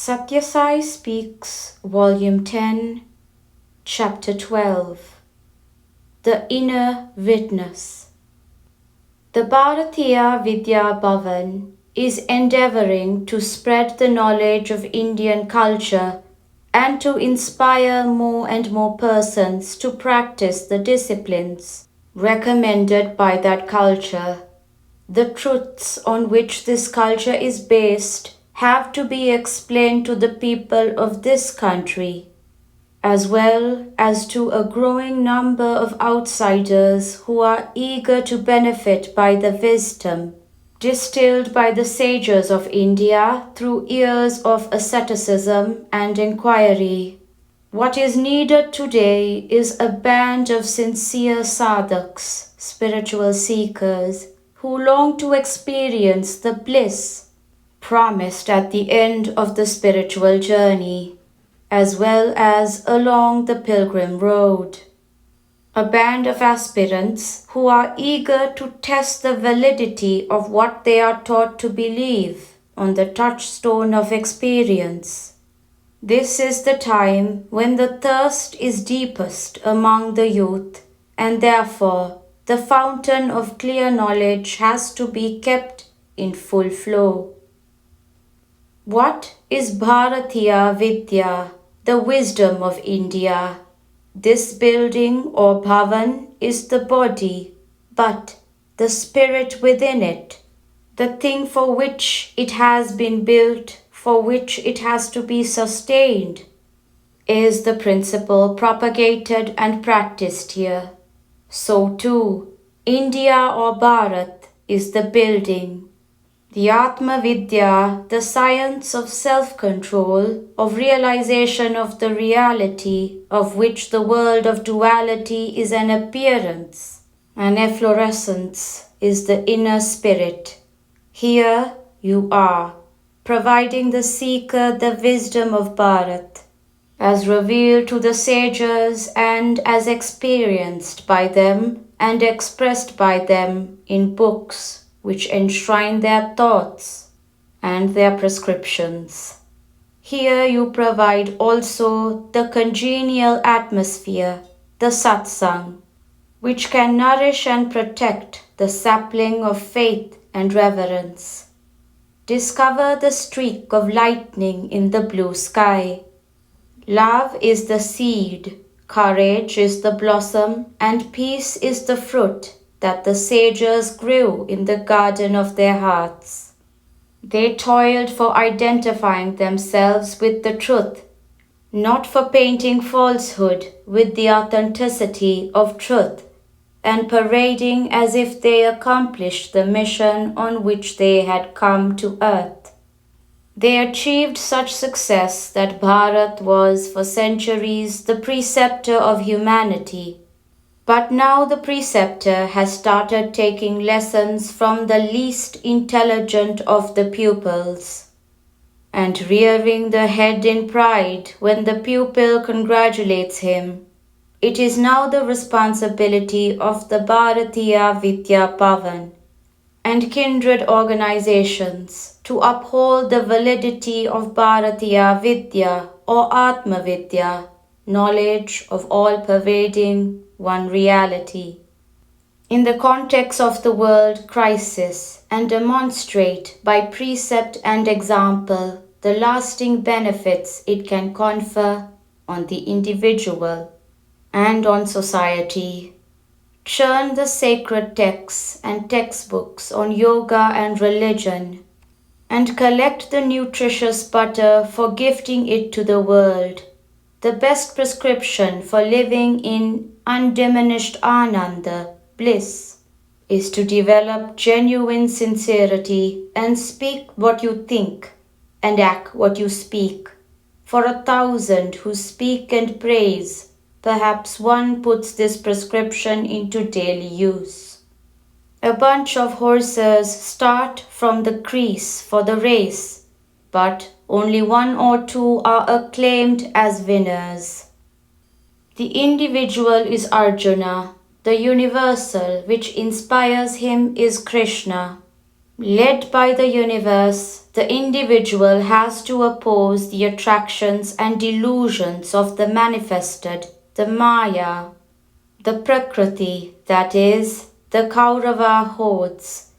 Sathya Sai Speaks, Volume 10, Chapter 12. The Inner Witness. The Bharatiya Vidya Bhavan is endeavoring to spread the knowledge of Indian culture and to inspire more and more persons to practice the disciplines recommended by that culture. The truths on which this culture is based have to be explained to the people of this country, as well as to a growing number of outsiders who are eager to benefit by the wisdom distilled by the sages of India through years of asceticism and inquiry. What is needed today is a band of sincere sadhaks, spiritual seekers, who long to experience the bliss promised at the end of the spiritual journey, as well as along the pilgrim road. A band of aspirants who are eager to test the validity of what they are taught to believe on the touchstone of experience. This is the time when the thirst is deepest among the youth, and therefore the fountain of clear knowledge has to be kept in full flow. What is Bharatiya Vidya, the wisdom of India? This building or bhavan is the body, but the spirit within it, the thing for which it has been built, for which it has to be sustained, is the principle propagated and practiced here. So too, India or Bharat is the building. The Atma Vidya, the science of self-control, of realization of the reality of which the world of duality is an appearance, an efflorescence, is the inner spirit. Here you are, providing the seeker the wisdom of Bharat, as revealed to the sages and as experienced by them and expressed by them in books which enshrine their thoughts and their prescriptions. Here you provide also the congenial atmosphere, the satsang, which can nourish and protect the sapling of faith and reverence. Discover the streak of lightning in the blue sky. Love is the seed, courage is the blossom, and peace is the fruit that the sages grew in the garden of their hearts. They toiled for identifying themselves with the truth, not for painting falsehood with the authenticity of truth, and parading as if they accomplished the mission on which they had come to earth. They achieved such success that Bharat was for centuries the preceptor of humanity. But now the preceptor has started taking lessons from the least intelligent of the pupils, and rearing the head in pride when the pupil congratulates him. It is now the responsibility of the Bharatiya Vidya Bhavan and kindred organizations to uphold the validity of Bharatiya Vidya or Atma Vidya, knowledge of all-pervading one reality, in the context of the world crisis, and demonstrate by precept and example the lasting benefits it can confer on the individual and on society. Churn the sacred texts and textbooks on yoga and religion, and collect the nutritious butter for gifting it to the world. The best prescription for living in undiminished ananda, bliss, is to develop genuine sincerity and speak what you think and act what you speak. For 1,000 who speak and praise, perhaps one puts this prescription into daily use. A bunch of horses start from the crease for the race, but only 1 or 2 are acclaimed as winners. The individual is Arjuna, the universal which inspires him is Krishna. Led by the universe, the individual has to oppose the attractions and delusions of the manifested, the Maya, the Prakriti, that is, the Kaurava hordes.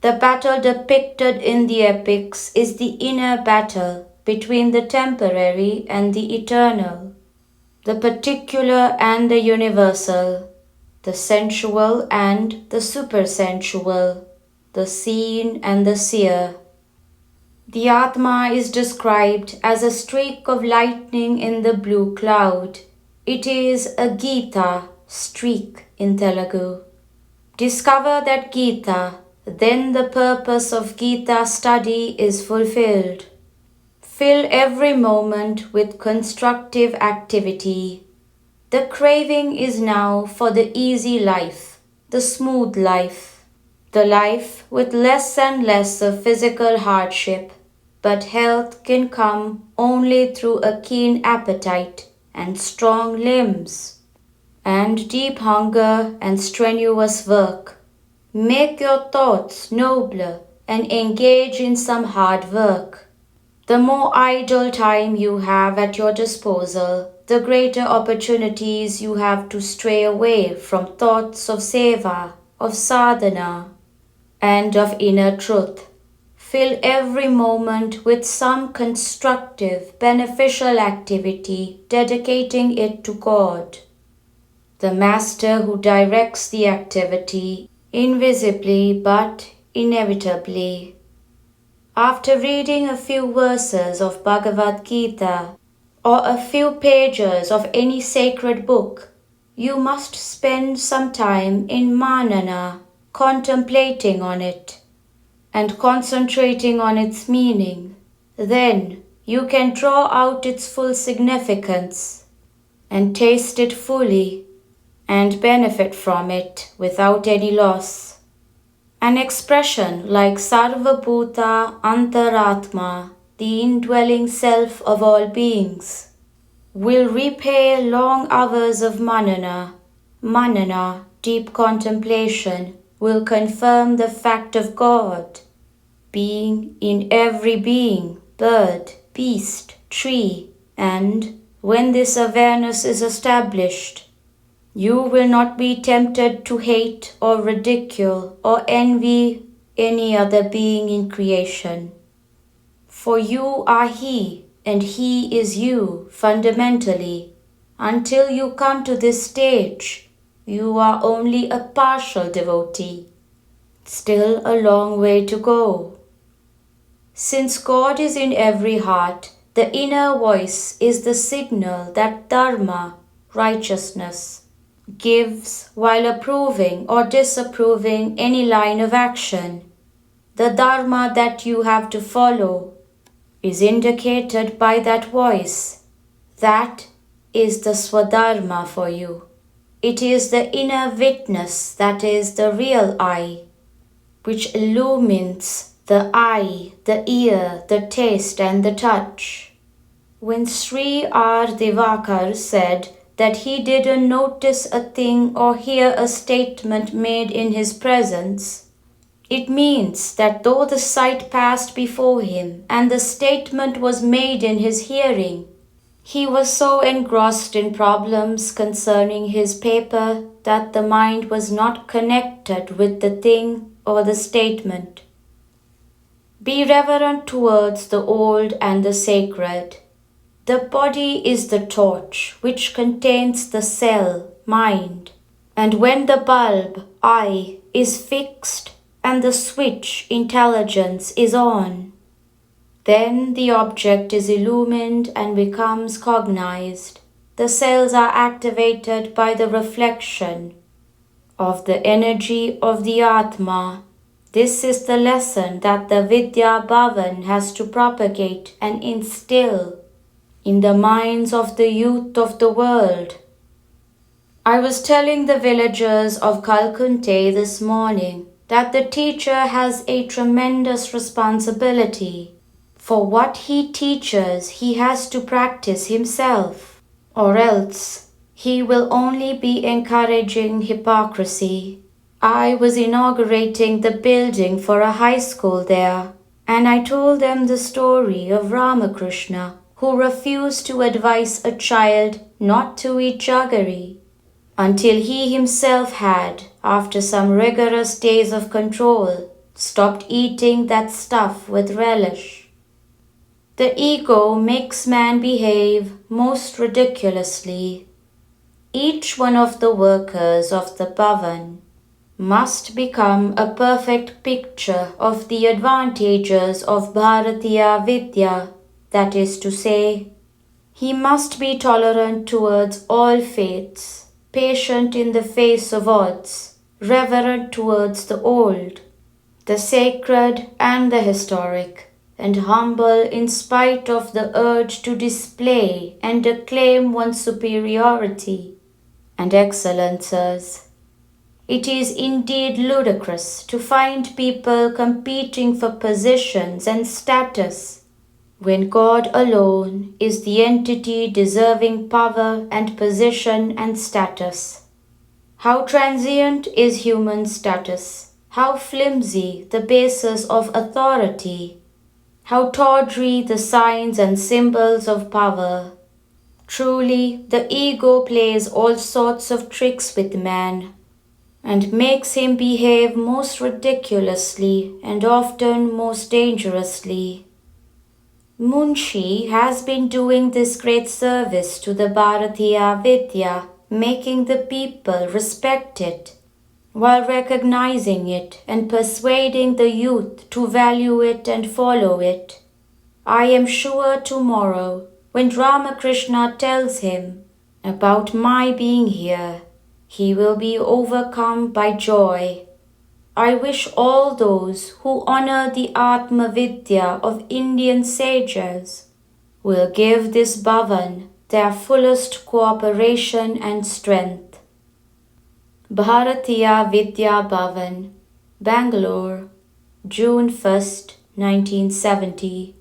The battle depicted in the epics is the inner battle between the temporary and the eternal, the particular and the universal, the sensual and the supersensual, the seen and the seer. The Atma is described as a streak of lightning in the blue cloud. It is a Gita, streak in Telugu. Discover that Gita, then the purpose of Gita study is fulfilled. Fill every moment with constructive activity. The craving is now for the easy life, the smooth life, the life with less and less of physical hardship, but health can come only through a keen appetite and strong limbs, and deep hunger and strenuous work. Make your thoughts nobler and engage in some hard work. The more idle time you have at your disposal, the greater opportunities you have to stray away from thoughts of seva, of sadhana, and of inner truth. Fill every moment with some constructive, beneficial activity, dedicating it to God, the Master who directs the activity, invisibly but inevitably. After reading a few verses of Bhagavad Gita or a few pages of any sacred book, you must spend some time in manana, contemplating on it and concentrating on its meaning. Then you can draw out its full significance and taste it fully and benefit from it without any loss. An expression like Sarvabhuta Antaratma, the indwelling self of all beings, will repay long hours of manana. Manana, deep contemplation, will confirm the fact of God being in every being, bird, beast, tree, and when this awareness is established, you will not be tempted to hate or ridicule or envy any other being in creation. For you are He and He is you fundamentally. Until you come to this stage, you are only a partial devotee. Still a long way to go. Since God is in every heart, the inner voice is the signal that dharma, righteousness, gives while approving or disapproving any line of action. The dharma that you have to follow is indicated by that voice. That is the swadharma for you. It is the inner witness that is the real I, which illumines the eye, the ear, the taste and the touch. When Sri R. Divakar said that he didn't notice a thing or hear a statement made in his presence, it means that though the sight passed before him and the statement was made in his hearing, he was so engrossed in problems concerning his paper that the mind was not connected with the thing or the statement. Be reverent towards the old and the sacred. The body is the torch which contains the cell, mind, and when the bulb, I, is fixed and the switch, intelligence, is on, then the object is illumined and becomes cognized. The cells are activated by the reflection of the energy of the Atma. This is the lesson that the Vidya Bhavan has to propagate and instill in the minds of the youth of the world. I was telling the villagers of Kalkunte this morning that the teacher has a tremendous responsibility. For what he teaches, he has to practice himself, or else he will only be encouraging hypocrisy. I was inaugurating the building for a high school there, and I told them the story of Ramakrishna, who refused to advise a child not to eat jaggery, until he himself had, after some rigorous days of control, stopped eating that stuff with relish. The ego makes man behave most ridiculously. Each one of the workers of the Bhavan must become a perfect picture of the advantages of Bharatiya Vidya, that is to say, he must be tolerant towards all faiths, patient in the face of odds, reverent towards the old, the sacred and the historic, and humble in spite of the urge to display and acclaim one's superiority and excellences. It is indeed ludicrous to find people competing for positions and status when God alone is the entity deserving power and position and status. How transient is human status, how flimsy the basis of authority, how tawdry the signs and symbols of power. Truly, the ego plays all sorts of tricks with man, and makes him behave most ridiculously and often most dangerously. Munshi has been doing this great service to the Bharatiya Vidya, making the people respect it, while recognizing it and persuading the youth to value it and follow it. I am sure tomorrow, when Ramakrishna tells him about my being here, he will be overcome by joy. I wish all those who honor the Atma Vidya of Indian sages will give this Bhavan their fullest cooperation and strength. Bharatiya Vidya Bhavan, Bangalore, June 1st, 1970.